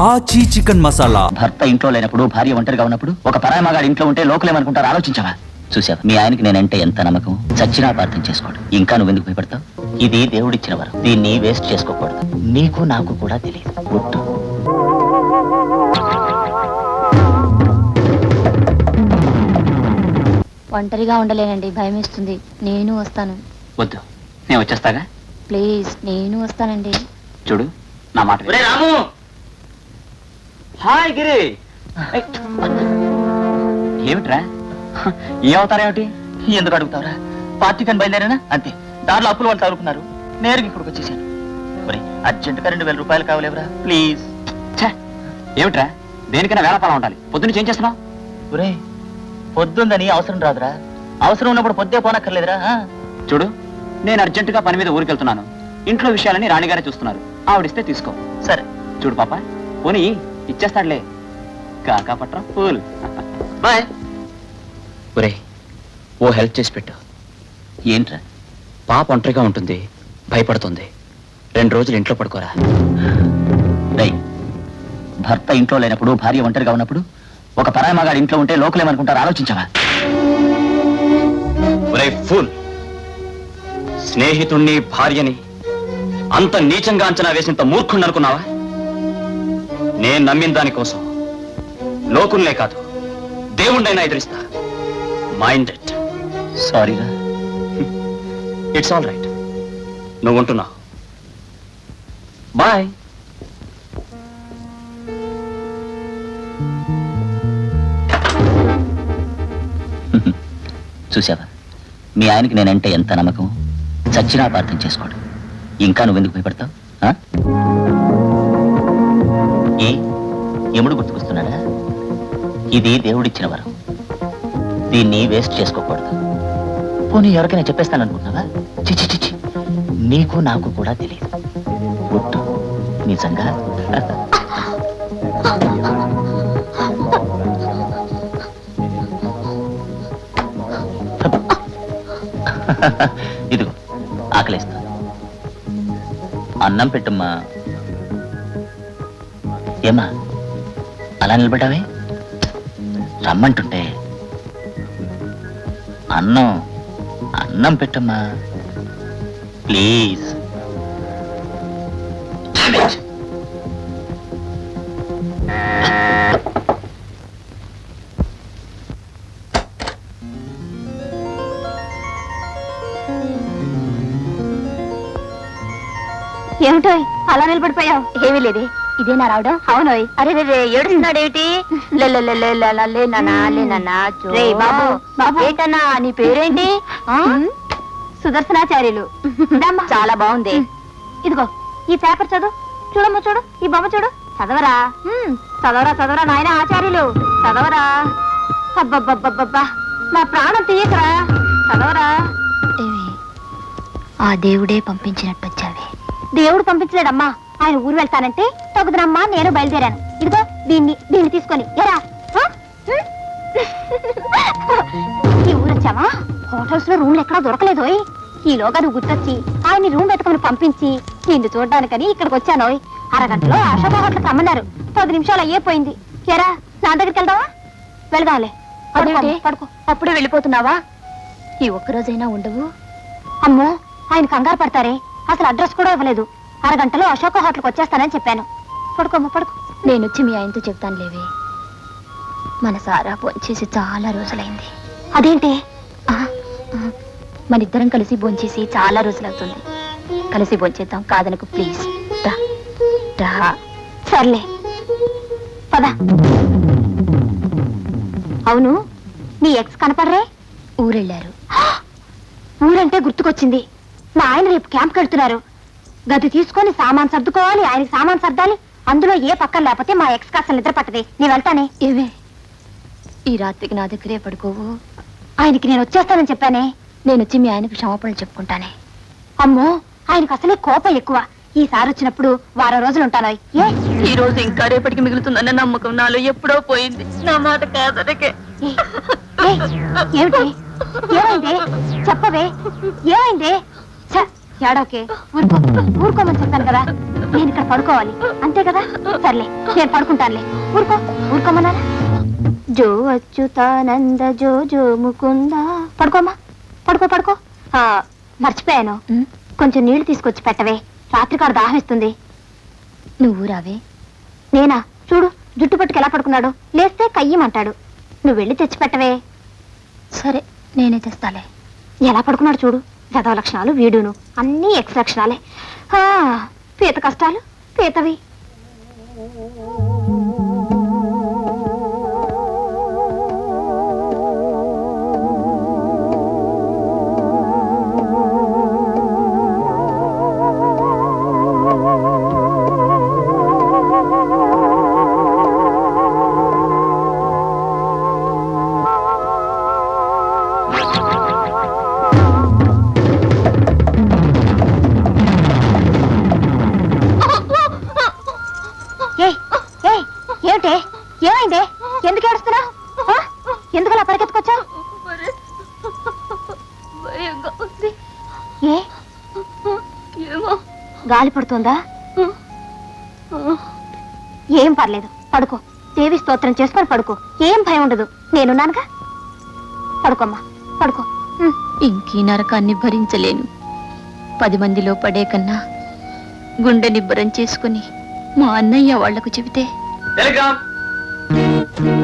ఆచి చికెన్ మసాలా. భర్త ఇంట్లో లేనప్పుడు, భార్య ఒంటరిగా ఉన్నప్పుడు, ఒక పరాయి మగాడు ఇంట్లో ఉంటే లోకలేమనుకుంటారు ఆలోచించావా? చూసావా, మీ ఆయనకి నేనంటే ఎంత నమ్మకం. చచ్చినా అపార్థం చేసుకోడు. ఇంకా నువ్వెందుకు భయపడతావు? ఇది దేవుడిచ్చిన వరం. దీన్ని వేస్ట్ చేసుకోకూడదు. నీకు నాకు కూడా తెలియదు. గుర్తు. ఒంటరిగా ఉండలేనండి, భయం వేస్తుంది. నేను వస్తాను. వద్దు, నేను వచ్చేస్తాగా. ప్లీజ్, నేను వస్తానండి. చూడు నా మాట. రాము, హాయ్ గిరి. ఏమిట్రా, ఏ అవుతారేమిటి? ఎందుకు అడుగుతావురా? పార్టీకని బయలుదేరానా అంతే. దారిలో అప్పులు వాళ్ళు తగులుకున్నారు. నేరుగా ఇక్కడికి వచ్చేసాను. అర్జెంటుగా 2000 రూపాయలు కావాలేవరా ప్లీజ్. ఏమిట్రా, దేనికైనా వేళపాలం ఉండాలి. పొద్దున్న ఏం చేస్తున్నావు? ఒరే, పొద్దుందని అవసరం రాదురా. అవసరం ఉన్నప్పుడు పొద్దే పోనక్కర్లేదురా. చూడు, నేను అర్జెంటుగా పని మీద ఊరికెళ్తున్నాను. ఇంట్లో విషయాలని రాణిగారే చూస్తున్నారు. ఆవిడిస్తే తీసుకో. సరే చూడు పాప, పోనీ ఇచ్చేస్తాడులే. కాకా పట్రా ఫూల్. బాయ్. ఒరే, ఓ హెల్ప్ చేసి పెట్టు. ఏంట్రా? పాప ఒంటరిగా ఉంటుంది, భయపడుతుంది. 2 రోజులు ఇంట్లో పడుకోరా. భర్త ఇంట్లో లేనప్పుడు, భార్య ఒంటరిగా ఉన్నప్పుడు, ఒక పరాయి మగాడు ఇంట్లో ఉంటే లోకలేమనుకుంటారు ఆలోచించావా? ఒరే ఫూల్, స్నేహితుణ్ణి, భార్యని అంత నీచంగా అంచనా వేసినంత మూర్ఖుణ్ణి అనుకున్నావా? నేను నమ్మిన దానికోసం లోకుల్నే కాదు, దేవుణ్ణైనా ఎదురిస్తా. Mind it. సారీరా. It's all right. నువ్వు ఉంటున్నావు. బాయ్. చూసావా, మీ ఆయనకి నేనంటే ఎంత నమ్మకం. చచ్చినా అపార్థం చేసుకోడు. ఇంకా నువ్వెందుకు భయపడతావు? ఏ యముడు గుర్తుకొస్తున్నాడా? ఇది దేవుడిచ్చిన వరం. దీన్ని వేస్ట్ చేసుకోకూడదు. పోనీ ఎవరికైనా చెప్పేస్తాననుకుంటున్నావా? చిచి చిచి, నీకు నాకు కూడా తెలియదు. గుర్తు. నిజంగా. ఇదిగో ఆకలిస్తా. అన్నం పెట్టమ్మా. ఏమ్మా అలా నిలబడ్డావే? రమ్మంటుంటే. అన్నం పెట్టమ్మా ప్లీజ్. ఏమిటో అలా నిలబడిపోయావు? ఏమీ లేదే. ఇదేనా రావడం? అవునోయ్. అరే రే, ఏడుస్తున్నాడేమిటి? బాబు ఏంటన్నా, నీ పేరేంటి? సుదర్శనాచార్యులు. చాలా బాగుంది. ఇదిగో ఈ పేపర్ చదువు. చూడమ్మ చూడు, ఈ బొమ్మ చూడు. చదవరా చదవరా చదవరా నాయన ఆచార్యులు, చదవరా. అబ్బబ్బబ్బబ్బబ్బా, నా ప్రాణం తీయకరా. చదవరా. ఆ దేవుడే పంపించినట్టు వచ్చావే. దేవుడు పంపించలేడమ్మా, ఆయన ఊరు వెళ్తానంటే తగుదనమ్మా, నేను బయలుదేరాను. ఇదిగో దీన్ని తీసుకొని ఎరా. ఈ ఊరు వచ్చావా? హోటల్స్ లో రూమ్లు ఎక్కడా దొరకలేదోయ్. ఈలోగా నువ్వు గుర్తొచ్చి ఆయన రూమ్ వెతకమని పంపించి నిన్ను చూడడానికని ఇక్కడికి వచ్చానోయ్. అరగంటలో అశోక హోటల్కి రమ్మన్నారు. 10 నిమిషాలు అయ్యేపోయింది. ఎరా, నా దగ్గరికి వెళ్దావా? వెళ్దాంలే. పడుకో. అప్పుడే వెళ్ళిపోతున్నావా? ఈ ఒక్కరోజైనా ఉండవు? అమ్మో, ఆయన కంగారు పడతారే. అసలు అడ్రస్ కూడా ఇవ్వలేదు. అరగంటలో అశోక హోటల్కి వచ్చేస్తానని చెప్పాను. పడుకోమ్మ పడుకో. నేను వచ్చి మీ ఆయనతో చెప్తాను లేవే. మన సారా భోంచేసి చాలా రోజులైంది. అదేంటి? మన ఇద్దరం కలిసి భోంచేసి చాలా రోజులవుతుంది. కలిసి భోంచేద్దాం, కాదనకు ప్లీజ్. రా. సర్లే పద. అవును, నీ ఎక్స్ కనపడరే? ఊరెళ్ళారు. ఊరంటే గుర్తుకొచ్చింది. మా ఆయన రేపు క్యాంప్కి వెళ్తున్నారు. గది తీసుకొని సామాన్ సర్దుకోవాలి, ఆయనకి సామాన్ సర్దాలి. అందులో ఏ పక్కన లేకపోతే మా ఎక్స్ కాస్త నిద్ర పట్టదే. నేను వెళ్తానే. ఏవే, ఈ రాత్రికి నా దగ్గరే పడుకోవు. ఆయనకి నేను వచ్చేస్తానని చెప్పానే. నేను వచ్చి మీ ఆయనకు క్షమాపణలు చెప్పుకుంటానే. అమ్మో, ఆయనకు అసలే కోపం ఎక్కువ. ఈసారి వచ్చినప్పుడు 10 రోజులు ఉంటాను. ఈ రోజు ఇంకా రేపటికి మిగులుతుందన్న నమ్మకం నాలో ఎప్పుడో పోయింది. నా మాట కాదనకే. ఏమిటి? ఏమైంది చెప్పవే? ఏమైంది? ఏడోకే ఊరుకో ఊరుకోమని చెప్పాను కదా. నేను ఇక్కడ పడుకోవాలి అంతే కదా. సర్లే నేను పడుకుంటానులే. ఊరుకోమన్నానా? జో అచ్యుతానంద జో జో ముకుంద. పడుకోమ్మా పడుకో. మర్చిపోయాను, కొంచెం నీళ్లు తీసుకొచ్చి పెట్టవే. రాత్రి కాడ దాహమిస్తుంది. నువ్వు రావే. నేనా? చూడు జుట్టు పట్టుకు ఎలా పడుకున్నాడు. లేస్తే కయ్యమంటాడు. నువ్వు వెళ్ళి తెచ్చి పెట్టవే. సరే నేనే తెస్తాలే. ఎలా పడుకున్నాడు చూడు. గదవ లక్షణాలు వీడును, అన్నీ ఎక్స్ లక్షణాలే. పీత కష్టాలు పీతవి. ఏమిటే ఏమైందే? ఎందుకు ఏడుస్తున్నావు? ఎందుకు అలా పరిగెత్తుకొచ్చావు? ఏ గాలి పడుతుందా? ఏం పర్లేదు, పడుకో. దేవి స్తోత్రం చేసుకొని పడుకో. ఏం భయం ఉండదు, నేనున్నానుగా. పడుకోమ్మా పడుకో. ఇంకీ నరకాన్ని భరించలేను. 10 మందిలో పడే కన్నా గుండె నిబ్బరం చేసుకుని మా అన్నయ్య వాళ్లకు చెబితే,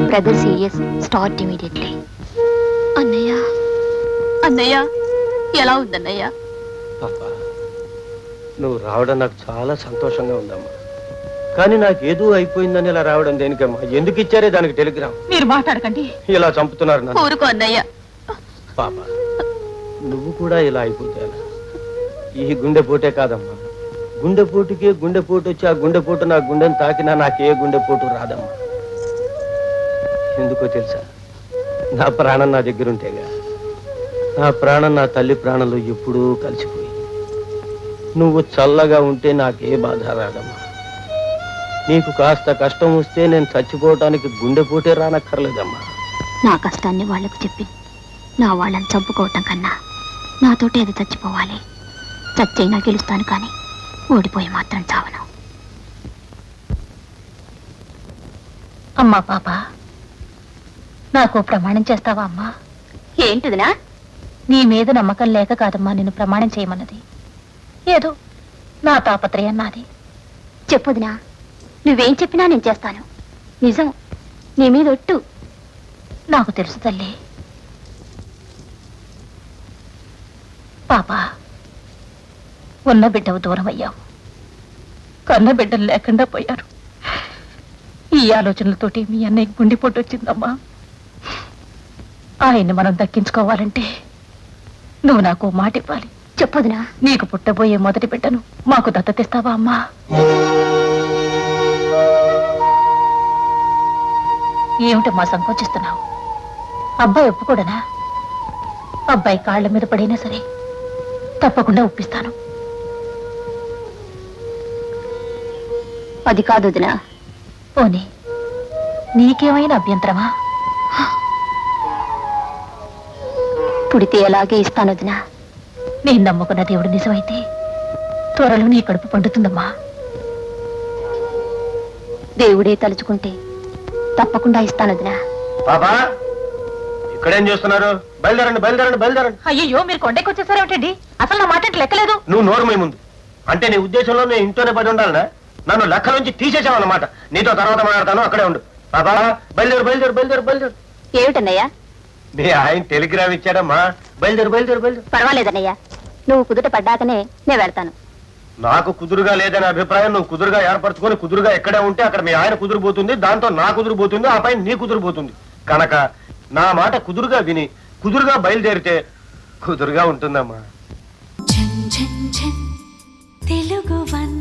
బ్రదర్ సీరియస్, స్టార్ట్ ఇమీడియట్లీ. అన్నయ్య ఎలా ఉందన్నయ్య? నువ్వు రావడం నాకు చాలా సంతోషంగా ఉందమ్మా. కానీ నాకేదో అయిపోయిందని ఇలా రావడం దేనికమ్మా? ఎందుకు ఇచ్చారే దానికి టెలిగ్రామ్? మీరు మాట్లాడకండి. ఇలా చంపుతున్నారు నన్ను. ఊరుకో అన్నయ్య. పాప, నువ్వు కూడా ఇలా అయిపోతే ఈ గుండెపోటే కాదమ్మా. గుండెపోటు వచ్చి ఆ గుండెపోటు నా గుండెని తాకినా నాకే గుండెపోటు రాదమ్మా. ఎందుకో తెలుసా? నా ప్రాణం నా దగ్గరుంటేగా. నా ప్రాణం నా తల్లి ప్రాణంలో ఎప్పుడూ కలిసిపోయి. నువ్వు చల్లగా ఉంటే నాకే బాధ రాదమ్మా. నీకు కాస్త కష్టం వస్తే నేను చచ్చిపోవటానికి గుండెపోటే రానక్కర్లేదమ్మా. నా కష్టాన్ని వాళ్లకు చెప్పి నా వాళ్ళని చంపుకోవటం కన్నా నాతోటి అది చచ్చిపోవాలి. చచ్చైనా గెలుస్తాను, కానీ ఓడిపోయి మాత్రం చావను. అమ్మా పాప, నాకు ప్రమాణం చేస్తావా అమ్మా? ఏంటిదినా? నీ మీద నమ్మకం లేక కాదమ్మా నిన్ను ప్రమాణం చేయమన్నది. ఏదో నా తాపత్రయం నాది. చెప్పుదినా, నువ్వేం చెప్పినా నేను చేస్తాను. నిజం, నీ మీద ఒట్టు. నాకు తెలుసు తల్లి. పాప, ఉన్న బిడ్డవు దూరం అయ్యావు, కన్న బిడ్డలు లేకుండా పోయారు. ఈ ఆలోచనలతోటి మీ అన్నయ్య గుండెపోటు వచ్చిందమ్మా. ఆయన్ని మనం దక్కించుకోవాలంటే నువ్వు నాకు మాట ఇవ్వాలి. చెప్పొదినా. నీకు పుట్టబోయే మొదటి బిడ్డను మాకు దత్తతిస్తావా అమ్మా? ఏమిటమ్మా సంకోచిస్తున్నావు? అబ్బాయి ఒప్పుకోడనా? అబ్బాయి కాళ్ల మీద పడైనా సరే తప్పకుండా ఒప్పిస్తాను. అది కాదు వదినా. పోనీ నీకేమైనా అభ్యంతరమా? పుడితే ఎలాగే ఇస్తాను వదినా. నేను నమ్ముకున్న దేవుడు నిజమైతే త్వరలో నీ కడుపు పండుతుందమ్మా. దేవుడే తలుచుకుంటే తప్పకుండా ఇస్తాను వదినా. పాపా, ఇక్కడేం చేస్తున్నారు? బయలుదేరండి. అయ్యో, మీరు కొండెక్కొచ్చేసారేమిటండి? అసలు నా మాట లెక్కలేదు. నువ్వు నోరుమై ముందు. అంటే నీ ఉద్దేశంలో నేను ఇంట్లోనే పడి ఉండాలనా? నన్ను లెక్క నుంచి తీసేసావన్నమాట. నీతో తర్వాత మాట్లాడతాను, అక్కడే ఉండు. పాపా, బయలుదేరు. ఏమిటన్నయ్యా? నీ ఆయన టెలిగ్రామ్ ఇచ్చాడమ్మా. బయలుదేరు. పర్వాలేదన్నయ్యా, నువ్వు కుదుట పడ్డాకనే నేను వెళ్తాను. నాకు కుదురుగా లేదనే అభిప్రాయం నువ్వు కుదురుగా ఏర్పరచుకొని కుదురుగా ఎక్కడే ఉంటే అక్కడ మీ ఆయన కుదురుపోతుంది, దాంతో నా కుదురుపోతుంది, ఆ పైన నీ కుదురుపోతుంది. కనుక నా మాట కుదురుగా విని కుదురుగా బయలుదేరితే కుదురుగా ఉంటుందమ్మా. తెలుగు వన్